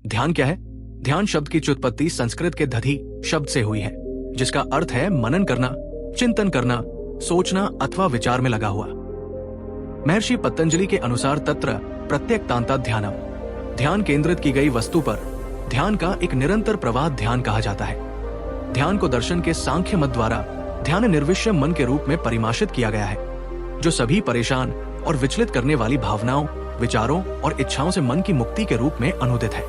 ध्यान क्या है? ध्यान शब्द की व्युत्पत्ति संस्कृत के दधि शब्द से हुई है, जिसका अर्थ है मनन करना, चिंतन करना, सोचना अथवा विचार में लगा हुआ। महर्षि पतंजलि के अनुसार तत्र प्रत्यक्तांता ध्यानम, ध्यान केंद्रित की गई वस्तु पर ध्यान का एक निरंतर प्रवाह ध्यान कहा जाता है। ध्यान को दर्शन के सांख्य मत द्वारा ध्यान निर्विषय मन के रूप में परिभाषित किया गया है, जो सभी परेशान और विचलित करने वाली भावनाओं, विचारों और इच्छाओं से मन की मुक्ति के रूप में अनुदित है।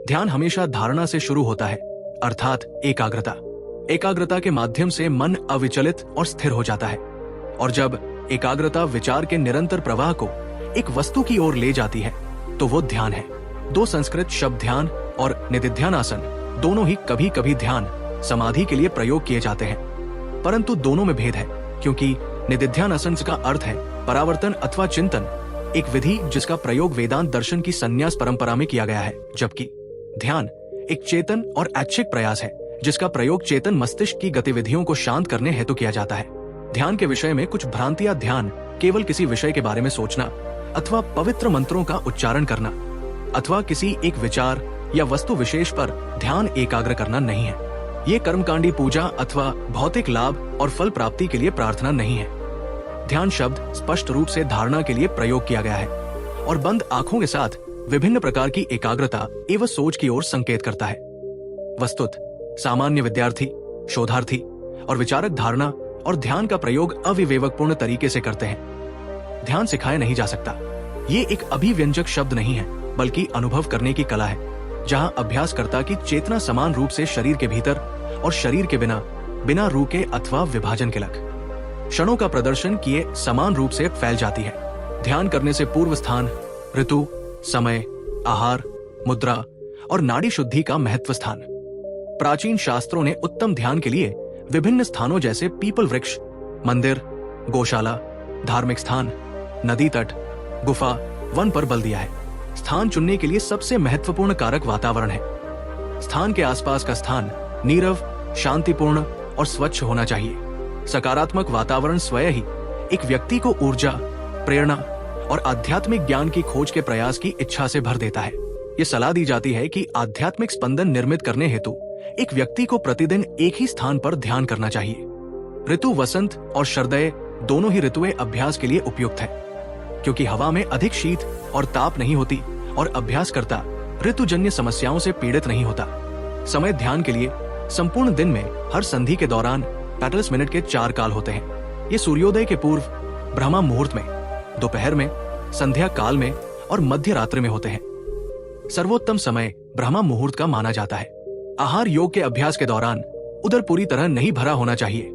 ध्यान हमेशा धारणा से शुरू होता है, अर्थात एकाग्रता। एकाग्रता के माध्यम से मन अविचलित और स्थिर हो जाता है, और जब एकाग्रता विचार के निरंतर प्रवाह को एक वस्तु की ओर ले जाती है तो वो ध्यान है। दो संस्कृत शब्द ध्यान और निदिध्यानासन दोनों ही कभी कभी ध्यान समाधि के लिए प्रयोग किए जाते हैं, परंतु दोनों में भेद है, क्योंकि निदिध्यानासन का अर्थ है परावर्तन अथवा चिंतन, एक विधि जिसका प्रयोग वेदांत दर्शन की संन्यास परंपरा में किया गया है, जबकि ध्यान एक चेतन और ऐच्छिक प्रयास है जिसका प्रयोग चेतन मस्तिष्क की गतिविधियों को शांत करने हेतु किया जाता है। ध्यान के विषय में कुछ भ्रांतियां ध्यान केवल किसी विषय के बारे में सोचना अथवा पवित्र मंत्रों का उच्चारण करना अथवा किसी एक विचार या वस्तु विशेष पर ध्यान एकाग्र करना नहीं है। ये कर्मकांडी पूजा अथवा भौतिक लाभ और फल प्राप्ति के लिए प्रार्थना नहीं है। ध्यान शब्द स्पष्ट रूप से धारणा के लिए प्रयोग किया गया है और बंद आंखों के साथ विभिन्न प्रकार की एकाग्रता एवं सोच की ओर संकेत करता है। वस्तुत सामान्य विद्यार्थी, शोधार्थी और विचारक धारणा और ध्यान का प्रयोग अविवेकपूर्ण तरीके से करते हैं। ध्यान सिखाया नहीं जा सकता। ये एक अभिव्यंजक शब्द नहीं है, बल्कि अनुभव करने की कला है, जहां अभ्यासकर्ता की चेतना समान रूप से शरीर के भीतर और शरीर के बिना रुके अथवा विभाजन के लग क्षणों का प्रदर्शन किए समान रूप से फैल जाती है। ध्यान करने से पूर्व स्थान, ऋतु, समय, आहार, मुद्रा और नाड़ी शुद्धि का महत्व स्थान। प्राचीन शास्त्रों ने उत्तम ध्यान के लिए विभिन्न स्थानों जैसे पीपल वृक्ष, मंदिर, गौशाला, धार्मिक स्थान, नदी तट, गुफा, वन पर बल दिया है। स्थान चुनने के लिए सबसे महत्वपूर्ण कारक वातावरण है। स्थान के आसपास का स्थान नीरव, शांतिपूर्ण और स्वच्छ होना चाहिए। सकारात्मक वातावरण स्वयं ही एक व्यक्ति को ऊर्जा, प्रेरणा और आध्यात्मिक ज्ञान की खोज के प्रयास की इच्छा से भर देता है। ये सलाह दी जाती है कि आध्यात्मिक स्पंदन निर्मित करने हेतु एक व्यक्ति को प्रतिदिन एक ही स्थान पर ध्यान करना चाहिए। ऋतु वसंत और शरदय दोनों ही ऋतुएं अभ्यास के लिए उपयुक्त है, क्योंकि हवा में अधिक शीत और ताप नहीं होती और अभ्यासकर्ता ऋतुजन्य समस्याओं से पीड़ित नहीं होता। समय ध्यान के लिए संपूर्ण दिन में हर संधि के दौरान 45 मिनट के 4 काल होते हैं। ये सूर्योदय के पूर्व, ब्रह्म मुहूर्त में, दोपहर में, संध्या काल में और मध्य रात्रि में होते हैं। सर्वोत्तम समय ब्रह्म मुहूर्त का माना जाता है। आहार योग के अभ्यास के दौरान उदर पूरी तरह नहीं भरा होना चाहिए।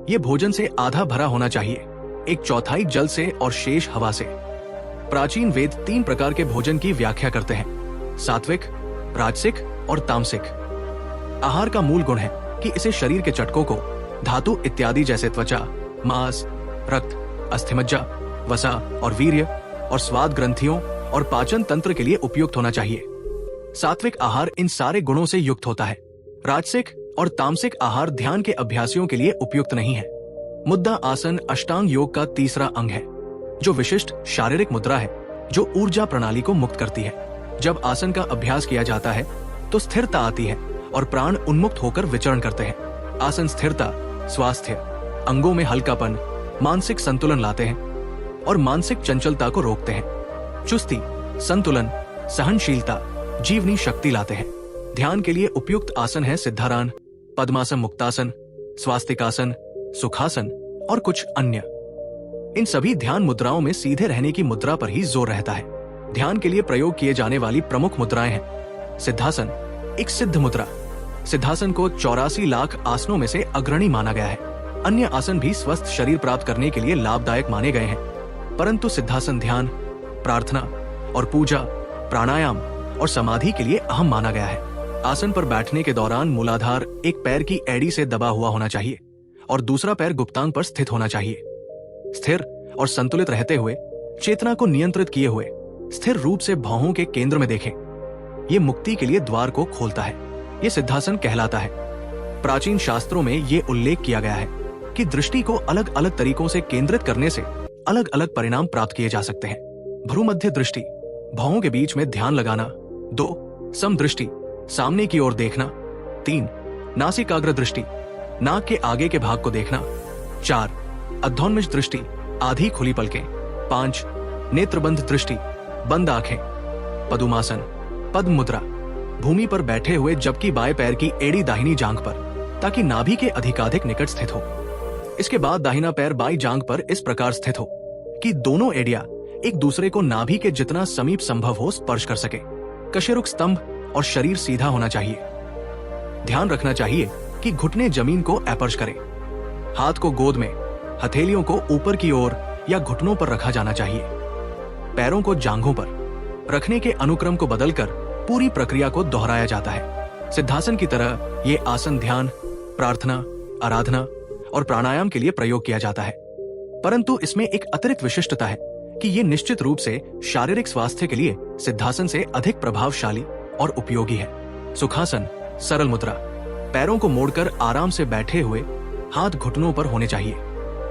ये भोजन से आधा भरा होना चाहिए, 1/4 जल से और शेष हवा से। प्राचीन वेद 3 प्रकार के भोजन की व्याख्या करते हैं: सात्विक, राजसिक और तामसिक। आहार का मूल गुण है कि इसे शरीर के चटकों को धातु इत्यादि जैसे त्वचा, मांस, रक्त, अस्थिमज्जा, वसा और वीर्य और स्वाद ग्रंथियों और पाचन तंत्र के लिए उपयुक्त होना चाहिए। सात्विक आहार इन सारे गुणों से युक्त होता है। राजसिक और तामसिक आहार ध्यान के अभ्यासियों के लिए उपयुक्त नहीं है। मुद्रा आसन अष्टांग योग का तीसरा अंग है, जो विशिष्ट शारीरिक मुद्रा है जो ऊर्जा प्रणाली को मुक्त करती है। जब आसन का अभ्यास किया जाता है तो स्थिरता आती है और प्राण उन्मुक्त होकर विचरण करते हैं। आसन स्थिरता, स्वास्थ्य, अंगों में हल्कापन, मानसिक संतुलन लाते हैं और मानसिक चंचलता को रोकते हैं। चुस्ती, संतुलन, सहनशीलता, जीवनी शक्ति लाते हैं। ध्यान के लिए उपयुक्त आसन है सिद्धारान, पद्मासन, मुक्तासन, स्वास्तिकासन, सुखासन और कुछ अन्य। इन सभी ध्यान मुद्राओं में सीधे रहने की मुद्रा पर ही जोर रहता है। ध्यान के लिए प्रयोग किए जाने वाली प्रमुख मुद्राएं हैं। सिद्धासन एक सिद्ध मुद्रा। सिद्धासन को 84 लाख आसनों में से अग्रणी माना गया है। अन्य आसन भी स्वस्थ शरीर प्राप्त करने के लिए लाभदायक माने गए हैं, परंतु सिद्धासन ध्यान, प्रार्थना और पूजा, प्राणायाम और समाधि के लिए अहम माना गया है। आसन पर बैठने के दौरान मूलाधार एक पैर की एड़ी से दबा हुआ होना चाहिए और दूसरा पैर गुप्तांग पर स्थित होना चाहिए। स्थिर और संतुलित रहते हुए, चेतना को नियंत्रित किए हुए स्थिर रूप से भौहों के केंद्र में देखें। ये मुक्ति के लिए द्वार को खोलता है। ये सिद्धासन कहलाता है। प्राचीन शास्त्रों में ये उल्लेख किया गया है कि दृष्टि को अलग अलग तरीकों से केंद्रित करने से अलग अलग परिणाम प्राप्त किए जा सकते हैं। भ्रूमध्य दृष्टि, भौहों के बीच में ध्यान लगाना। 2. समदृष्टि, सामने की ओर देखना। 3. नासिकाग्र दृष्टि, नाक के आगे के भाग को देखना। 4. अधोन्मिष दृष्टि, आधी खुली पलकें। 5. नेत्रबंध दृष्टि, बंद आंखें। पद्मासन, पद्म मुद्रा, भूमि पर बैठे हुए जबकि बाएं पैर की एड़ी दाहिनी जांघ पर, ताकि नाभि के अधिकाधिक निकट स्थित हो। इसके बाद दाहिना पैर बाईं जांघ पर इस प्रकार स्थित हो कि दोनों एड़ियां एक दूसरे को नाभि के जितना समीप संभव हो स्पर्श कर सके। कशेरुक स्तंभ और शरीर सीधा होना चाहिए। ध्यान रखना चाहिए कि घुटने जमीन को स्पर्श करें। हाथ को गोद में, हथेलियों को ऊपर की ओर या घुटनों पर रखा जाना चाहिए। पैरों को जांघों पर रखने के अनुक्रम को बदलकर पूरी प्रक्रिया को दोहराया जाता है। सिद्धासन की तरह ये आसन ध्यान, प्रार्थना, आराधना और प्राणायाम के लिए प्रयोग किया जाता है, परंतु इसमें एक अतिरिक्त विशिष्टता है कि ये निश्चित रूप से शारीरिक स्वास्थ्य के लिए सिद्धासन से अधिक प्रभावशाली और उपयोगी है। सुखासन, सरल मुद्रा, पैरों को मोड़कर आराम से बैठे हुए, हाथ घुटनों पर होने चाहिए।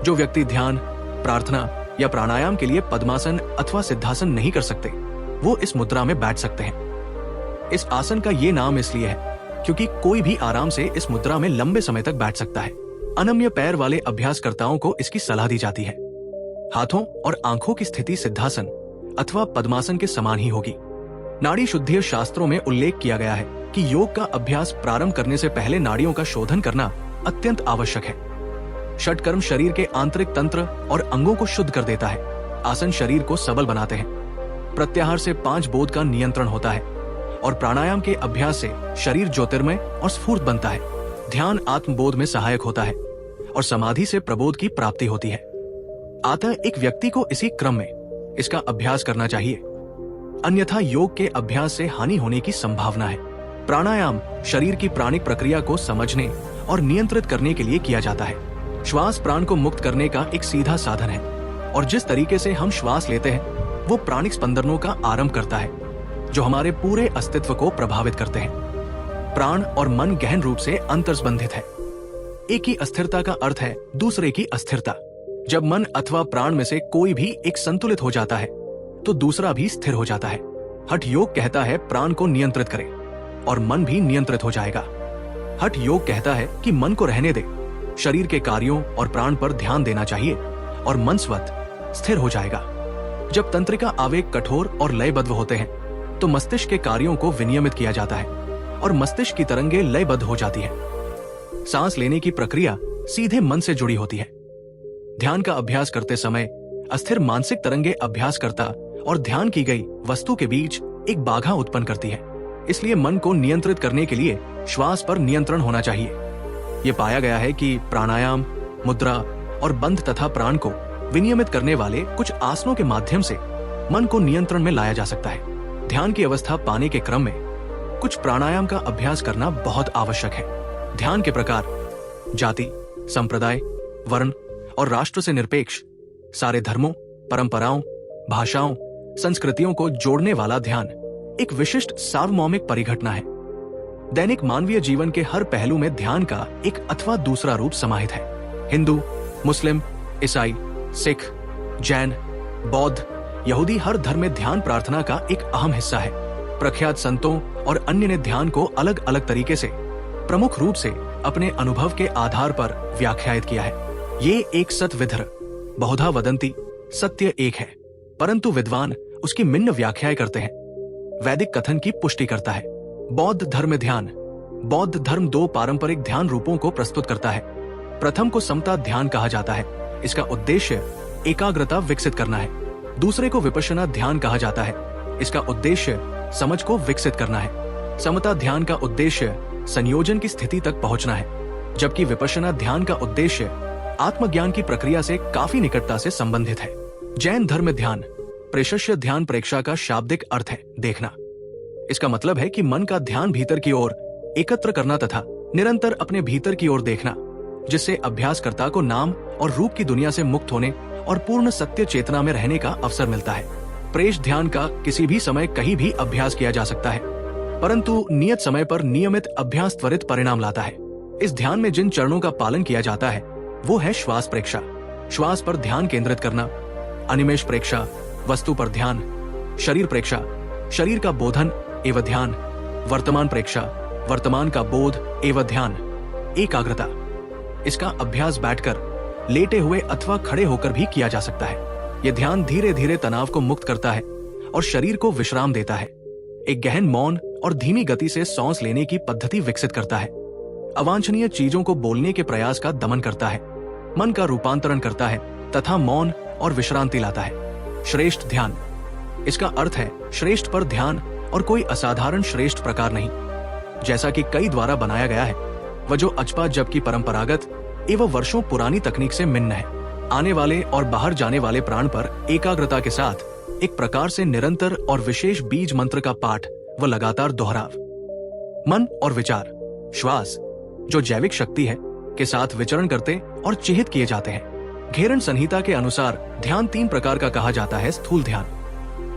जो व्यक्ति ध्यान, प्रार्थना या प्राणायाम के लिए पद्मासन अथवा सिद्धासन नहीं कर सकते, वो इस मुद्रा में बैठ सकते हैं। इस आसन का ये नाम इसलिए है क्योंकि कोई भी आराम से इस मुद्रा में लंबे समय तक बैठ सकता है। अनम्य पैर वाले अभ्यासकर्ताओं को इसकी सलाह दी जाती है। हाथों और आंखों की स्थिति सिद्धासन अथवा पद्मासन के समान ही होगी। नाड़ी शुद्धि शास्त्रों में उल्लेख किया गया है कि योग का अभ्यास प्रारंभ करने से पहले नाड़ियों का शोधन करना अत्यंत आवश्यक है। षटकर्म शरीर के आंतरिक तंत्र और अंगों को शुद्ध कर देता है। आसन शरीर को सबल बनाते हैं। प्रत्याहार से 5 बोध का नियंत्रण होता है और प्राणायाम के अभ्यास से शरीर ज्योतिर्मय और स्फूर्त बनता है। ध्यान आत्मबोध में सहायक होता है और समाधि से प्रबोध की प्राप्ति होती है। अतः एक व्यक्ति को इसी क्रम में इसका अभ्यास करना चाहिए, अन्यथा योग के अभ्यास से हानि होने की संभावना है। प्राणायाम शरीर की प्राणिक प्रक्रिया को समझने और नियंत्रित करने के लिए किया जाता है। श्वास प्राण को मुक्त करने का एक सीधा साधन है और जिस तरीके से हम श्वास लेते हैं वो प्राणिक स्पंदनों का आरंभ करता है जो हमारे पूरे अस्तित्व को प्रभावित करते हैं। प्राण और मन गहन रूप से अंतर्संबंधित है। एक की अस्थिरता का अर्थ है दूसरे की अस्थिरता। जब मन अथवा प्राण में से कोई भी एक संतुलित हो जाता है तो दूसरा भी स्थिर हो जाता है। हठ योग कहता है प्राण को नियंत्रित करें और मन भी नियंत्रित हो जाएगा। हठ योग कहता है कि मन को रहने दे, शरीर के कार्यों और प्राण पर ध्यान देना चाहिए और मन स्वतः स्थिर हो जाएगा। जब तंत्रिका आवेग कठोर और लयबद्ध होते हैं तो मस्तिष्क के कार्यों को विनियमित किया जाता है और मस्तिष्क की तरंगे लयबद्ध हो जाती है। सांस लेने की प्रक्रिया सीधे मन से जुड़ी होती है। ध्यान का अभ्यास करते समय अस्थिर मानसिक तरंगे अभ्यासकर्ता और ध्यान की गई वस्तु के बीच एक बाधा उत्पन्न करती है। इसलिए मन को नियंत्रित करने के लिए श्वास पर नियंत्रण होना चाहिए। ये पाया गया है कि प्राणायाम, मुद्रा और बंध तथा प्राण को विनियमित करने वाले कुछ आसनों के माध्यम से मन को नियंत्रण में लाया जा सकता है। ध्यान की अवस्था पाने के क्रम में कुछ प्राणायाम का अभ्यास करना बहुत आवश्यक है। ध्यान के प्रकार जाति, संप्रदाय, वर्ण और राष्ट्र से निरपेक्ष सारे धर्मों, परंपराओं, भाषाओं, संस्कृतियों को जोड़ने वाला ध्यान एक विशिष्ट सार्वभौमिक परिघटना है। दैनिक मानवीय जीवन के हर पहलू में ध्यान का एक अथवा दूसरा रूप समाहित है। हिंदू, मुस्लिम, ईसाई, सिख, जैन, बौद्ध, यहूदी हर धर्म में ध्यान प्रार्थना का एक अहम हिस्सा है। प्रख्यात संतों और अन्य ने ध्यान को अलग अलग तरीके से प्रमुख रूप से अपने अनुभव के आधार पर व्याख्यायित किया है। ये एक सतविधर बहुधा वदंती, सत्य एक है, परंतु विद्वान उसकी भिन्न व्याख्याएं करते हैं। वैदिक कथन की पुष्टि करता है। बौद्ध धर्म ध्यान। बौद्ध धर्म 2 पारंपरिक ध्यान रूपों को प्रस्तुत करता है। प्रथम को समता ध्यान कहा जाता है। इसका उद्देश्य एकाग्रता विकसित करना है। दूसरे को विपश्यना ध्यान कहा जाता है। इसका उद्देश्य समझ को विकसित करना है। समता ध्यान का उद्देश्य संयोजन की स्थिति तक पहुंचना है, जबकि विपश्यना ध्यान का उद्देश्य आत्मज्ञान की प्रक्रिया से काफी निकटता से संबंधित है। जैन धर्म ध्यान। प्रेषस्य ध्यान प्रेक्षा का शाब्दिक अर्थ है देखना। इसका मतलब है कि मन का ध्यान भीतर की ओर एकत्र करना तथा निरंतर अपने भीतर की ओर देखना, जिससे अभ्यासकर्ता को नाम और रूप की दुनिया से मुक्त होने और पूर्ण सत्य चेतना में रहने का अवसर मिलता है। प्रेष ध्यान का किसी भी समय कहीं भी अभ्यास किया जा सकता है, परंतु नियत समय पर नियमित अभ्यास त्वरित परिणाम लाता है। इस ध्यान में जिन चरणों का पालन किया जाता है वो है श्वास प्रेक्षा, श्वास पर ध्यान केंद्रित करना, अनिमेष प्रेक्षा, वस्तु पर ध्यान, शरीर प्रेक्षा, शरीर का बोधन एवं ध्यान, वर्तमान प्रेक्षा, वर्तमान का बोध एवं ध्यान, एकाग्रता। इसका अभ्यास बैठकर, लेटे हुए अथवा खड़े होकर भी किया जा सकता है। यह ध्यान धीरे धीरे तनाव को मुक्त करता है और शरीर को विश्राम देता है। एक गहन मौन और धीमी गति से सांस लेने की पद्धति विकसित करता है। अवांछनीय चीजों को बोलने के प्रयास का दमन करता है, मन का रूपांतरण करता है तथा मौन और विश्रांति लाता है। श्रेष्ठ ध्यान, इसका अर्थ है श्रेष्ठ पर ध्यान और कोई असाधारण श्रेष्ठ प्रकार नहीं, जैसा कि कई द्वारा बनाया गया है। वह जो अचपा जप की परंपरागत एवं वर्षों पुरानी तकनीक से भिन्न है। आने वाले और बाहर जाने वाले प्राण पर एकाग्रता के साथ एक प्रकार से निरंतर और विशेष बीज मंत्र का पाठ व लगातार दोहराव। मन और विचार, श्वास जो जैविक शक्ति है के साथ विचरण करते और चिहित किए जाते हैं। घेरन संहिता के अनुसार ध्यान 3 प्रकार का कहा जाता है। स्थूल ध्यान,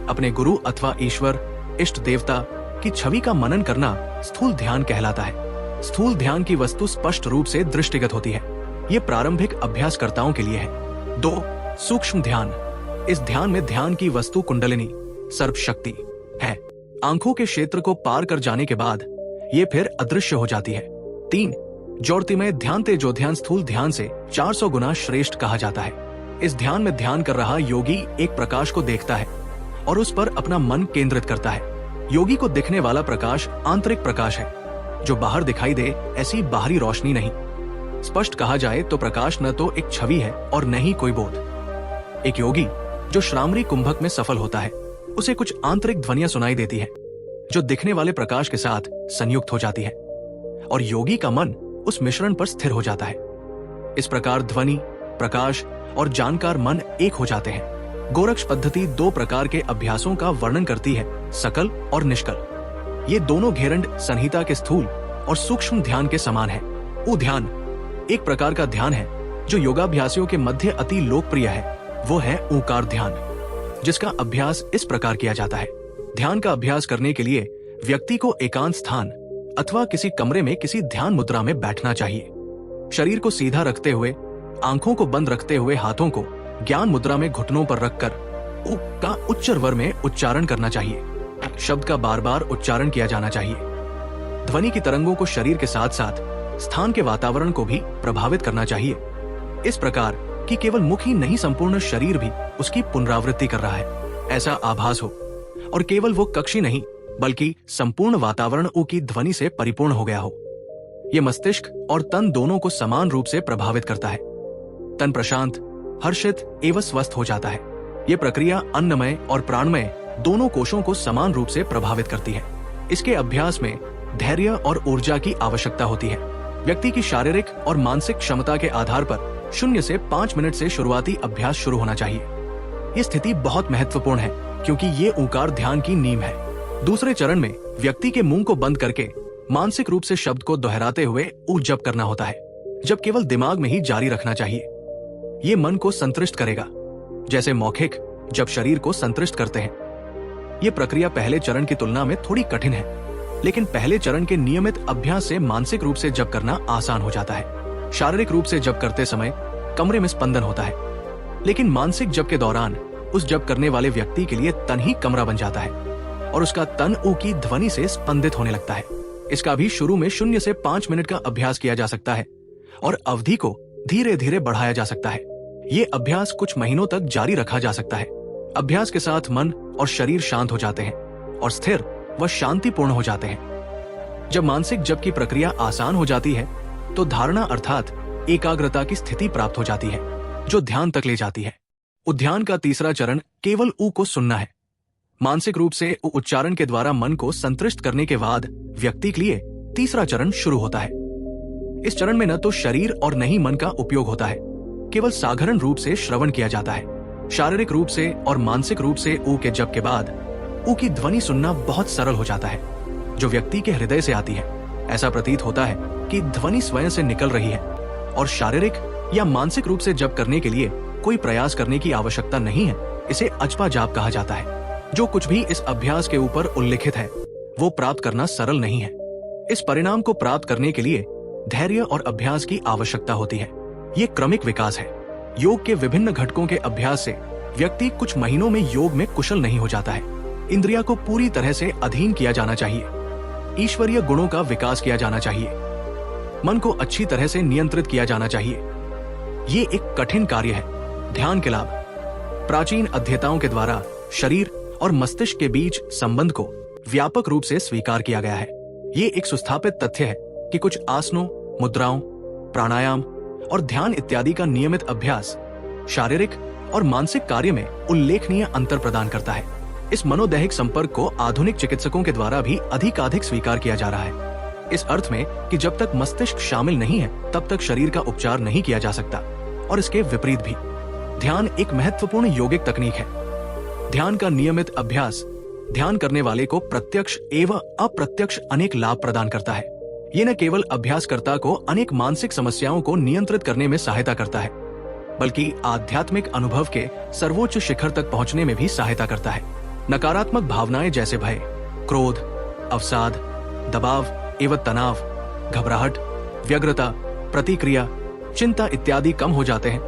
अपने गुरु अथवा ईश्वर इष्ट देवता की छवि का मनन करना स्थूल ध्यान कहलाता है। स्थूल ध्यान की वस्तु स्पष्ट रूप से दृष्टिगत होती है। ये प्रारंभिक अभ्यासकर्ताओं के लिए है। 2. सूक्ष्म ध्यान, इस ध्यान में ध्यान की वस्तु कुंडलिनी सर्प शक्ति है। आंखों के क्षेत्र को पार कर जाने के बाद ये फिर अदृश्य हो जाती है। 3. ज्योतिमय ध्यान, तेजो ध्यान स्थूल ध्यान से 400 गुना श्रेष्ठ कहा जाता है। इस ध्यान में ध्यान कर रहा योगी एक प्रकाश को देखता है और उस पर अपना मन केंद्रित करता है। योगी को दिखने वाला प्रकाश आंतरिक प्रकाश है, जो बाहर दिखाई दे ऐसी बाहरी रोशनी नहीं। स्पष्ट कहा जाए तो प्रकाश न तो एक छवि है और न ही कोई बोध। एक योगी जो श्रामरी कुंभक में सफल होता है, उसे कुछ आंतरिक ध्वनियां सुनाई देती है जो दिखने वाले प्रकाश के साथ संयुक्त हो जाती है और योगी का मन उस मिश्रण पर स्थिर हो जाता है। इस प्रकार ध्वनि, प्रकाश और जानकार मन एक हो जाते हैं। गोरक्ष पद्धति 2 प्रकार के अभ्यासों का वर्णन करती है, सकल और निष्कल। ये दोनों घेरंड संहिता के स्थूल और सूक्ष्म ध्यान के समान है। ऊ ध्यान एक प्रकार का ध्यान है जो योगाभ्यासियों के मध्य अति लोकप्रिय है। वो है ओंकार ध्यान, जिसका अभ्यास इस प्रकार किया जाता है। ध्यान का अभ्यास करने के लिए व्यक्ति को एकांत स्थान अथवा किसी कमरे में किसी ध्यान मुद्रा में बैठना चाहिए। शरीर को सीधा रखते हुए, आंखों को बंद रखते हुए हाथों को ज्ञान मुद्रा में घुटनों पर रखकर उ का उच्च स्वर में उच्चारण करना चाहिए। शब्द का बार बार उच्चारण किया जाना चाहिए। ध्वनि की तरंगों को शरीर के साथ साथ स्थान के वातावरण को भी प्रभावित करना चाहिए, इस प्रकार कि केवल मुख ही नहीं संपूर्ण शरीर भी उसकी पुनरावृत्ति कर रहा है ऐसा आभास हो, और केवल वो कक्ष ही नहीं बल्कि संपूर्ण वातावरण ऊ की ध्वनि से परिपूर्ण हो गया हो। ये मस्तिष्क और तन दोनों को समान रूप से प्रभावित करता है। तन प्रशांत, हर्षित एवं स्वस्थ हो जाता है। ये प्रक्रिया अन्नमय और प्राणमय दोनों कोशों को समान रूप से प्रभावित करती है। इसके अभ्यास में धैर्य और ऊर्जा की आवश्यकता होती है। व्यक्ति की शारीरिक और मानसिक क्षमता के आधार पर 0 से 5 मिनट से शुरुआती अभ्यास शुरू होना चाहिए। ये स्थिति बहुत महत्वपूर्ण है क्योंकि ये ओंकार ध्यान की नींव है। दूसरे चरण में व्यक्ति के मुंह को बंद करके मानसिक रूप से शब्द को दोहराते हुए ऊ जप करना होता है, जब केवल दिमाग में ही जारी रखना चाहिए। ये मन को संतुष्ट करेगा, जैसे मौखिक जब शरीर को संतुष्ट करते हैं। ये प्रक्रिया पहले चरण की तुलना में थोड़ी कठिन है, लेकिन पहले चरण के नियमित अभ्यास से मानसिक रूप से जप करना आसान हो जाता है। शारीरिक रूप से जप करते समय कमरे में स्पंदन होता है, लेकिन मानसिक जप के दौरान उस जप करने वाले व्यक्ति के लिए तन ही कमरा बन जाता है और उसका तन ऊ की ध्वनि से स्पंदित होने लगता है। इसका भी शुरू में 0 से 5 मिनट का अभ्यास किया जा सकता है और अवधि को धीरे धीरे बढ़ाया जा सकता है। ये अभ्यास कुछ महीनों तक जारी रखा जा सकता है। अभ्यास के साथ मन और शरीर शांत हो जाते हैं और स्थिर व शांतिपूर्ण हो जाते हैं। जब मानसिक जप की प्रक्रिया आसान हो जाती है तो धारणा अर्थात एकाग्रता की स्थिति प्राप्त हो जाती है, जो ध्यान तक ले जाती है। उद्यान का तीसरा चरण केवल ऊ को सुनना है। मानसिक रूप से उच्चारण के द्वारा मन को संतुष्ट करने के बाद व्यक्ति के लिए तीसरा चरण शुरू होता है। इस चरण में न तो शरीर और न ही मन का उपयोग होता है, केवल साधारण रूप से श्रवण किया जाता है। शारीरिक रूप से और मानसिक रूप से ऊ के जप के बाद ऊ की ध्वनि सुनना बहुत सरल हो जाता है, जो व्यक्ति के हृदय से आती है। ऐसा प्रतीत होता है कि ध्वनि स्वयं से निकल रही है और शारीरिक या मानसिक रूप से जप करने के लिए कोई प्रयास करने की आवश्यकता नहीं है। इसे अचपा जाप कहा जाता है। जो कुछ भी इस अभ्यास के ऊपर उल्लिखित है वो प्राप्त करना सरल नहीं है। इस परिणाम को प्राप्त करने के लिए धैर्य और अभ्यास की आवश्यकता होती है। ये क्रमिक विकास है। योग के विभिन्न घटकों के अभ्यास से व्यक्ति कुछ महीनों में योग में कुशल नहीं हो जाता है। इंद्रिया को पूरी तरह से अधीन किया जाना चाहिए। ईश्वरीय गुणों का विकास किया जाना चाहिए। मन को अच्छी तरह से नियंत्रित किया जाना चाहिए। ये एक कठिन कार्य है। ध्यान के लाभ। प्राचीन अध्येताओं के द्वारा शरीर और मस्तिष्क के बीच संबंध को व्यापक रूप से स्वीकार किया गया है। ये एक सुस्थापित तथ्य है कि कुछ आसनों, मुद्राओं, प्राणायाम और ध्यान इत्यादि का नियमित अभ्यास शारीरिक और मानसिक कार्य में उल्लेखनीय अंतर प्रदान करता है। इस मनोदैहिक संपर्क को आधुनिक चिकित्सकों के द्वारा भी अधिकाधिक स्वीकार किया जा रहा है, इस अर्थ में कि जब तक मस्तिष्क शामिल नहीं है तब तक शरीर का उपचार नहीं किया जा सकता, और इसके विपरीत भी। ध्यान एक महत्वपूर्ण यौगिक तकनीक है। ध्यान का नियमित अभ्यास ध्यान करने वाले को प्रत्यक्ष एवं अप्रत्यक्ष अनेक लाभ प्रदान करता है। ये न केवल अभ्यासकर्ता को अनेक मानसिक समस्याओं को नियंत्रित करने में सहायता करता है, बल्कि आध्यात्मिक अनुभव के सर्वोच्च शिखर तक पहुंचने में भी सहायता करता है। नकारात्मक भावनाएं जैसे भय, क्रोध, अवसाद, दबाव एवं तनाव, घबराहट, व्यग्रता, प्रतिक्रिया, चिंता इत्यादि कम हो जाते हैं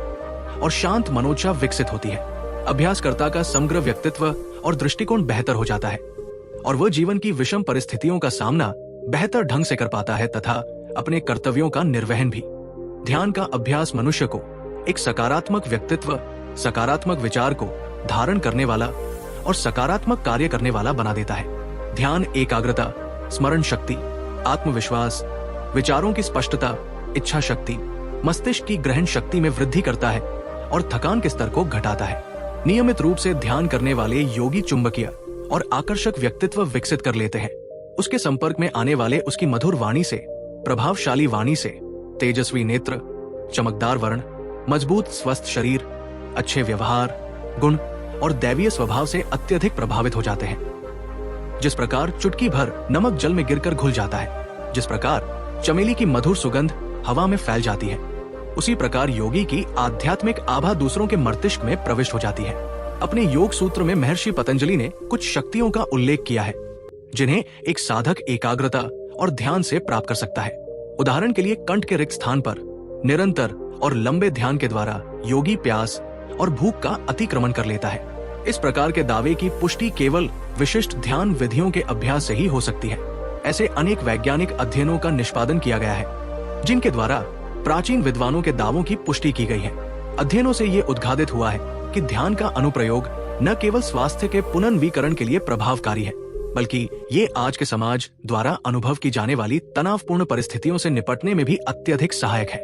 और शांत मनोदशा विकसित होती है। अभ्यासकर्ता का समग्र व्यक्तित्व और दृष्टिकोण बेहतर हो जाता है और वह जीवन की विषम परिस्थितियों का सामना बेहतर ढंग से कर पाता है तथा अपने कर्तव्यों का निर्वहन भी। ध्यान का अभ्यास मनुष्य को एक सकारात्मक व्यक्तित्व, सकारात्मक विचार को धारण करने वाला और सकारात्मक कार्य करने वाला बना देता है। ध्यान एकाग्रता, स्मरण शक्ति, आत्मविश्वास, विचारों की स्पष्टता, इच्छा शक्ति, मस्तिष्क की ग्रहण शक्ति में वृद्धि करता है और थकान के स्तर को घटाता है। नियमित रूप से ध्यान करने वाले योगी चुंबकीय और आकर्षक व्यक्तित्व विकसित कर लेते हैं। उसके संपर्क में आने वाले उसकी मधुर वाणी से, प्रभावशाली वाणी से, तेजस्वी नेत्र, चमकदार वर्ण, मजबूत स्वस्थ शरीर, अच्छे व्यवहार, गुण और दैवीय स्वभाव से अत्यधिक प्रभावित हो जाते हैं। जिस प्रकार चुटकी भर नमक जल में गिरकर घुल जाता है, जिस प्रकार चमेली की मधुर सुगंध हवा में फैल जाती है, उसी प्रकार योगी की आध्यात्मिक आभा दूसरों के मस्तिष्क में प्रविष्ट हो जाती है। अपने योग सूत्र में महर्षि पतंजलि ने कुछ शक्तियों का उल्लेख किया है जिन्हें एक साधक एकाग्रता और ध्यान से प्राप्त कर सकता है। उदाहरण के लिए कंठ के रिक्त स्थान पर निरंतर और लंबे ध्यान के द्वारा योगी प्यास और भूख का अतिक्रमण कर लेता है। इस प्रकार के दावे की पुष्टि केवल विशिष्ट ध्यान विधियों के अभ्यास से ही हो सकती है। ऐसे अनेक वैज्ञानिक अध्ययनों का निष्पादन किया गया है जिनके द्वारा प्राचीन विद्वानों के दावों की पुष्टि की गई है। अध्ययनों से ये उद्घाटित हुआ है कि ध्यान का अनुप्रयोग न केवल स्वास्थ्य के पुनर्नवीकरण के लिए प्रभावकारी है, बल्कि ये आज के समाज द्वारा अनुभव की जाने वाली तनावपूर्ण परिस्थितियों से निपटने में भी अत्यधिक सहायक है।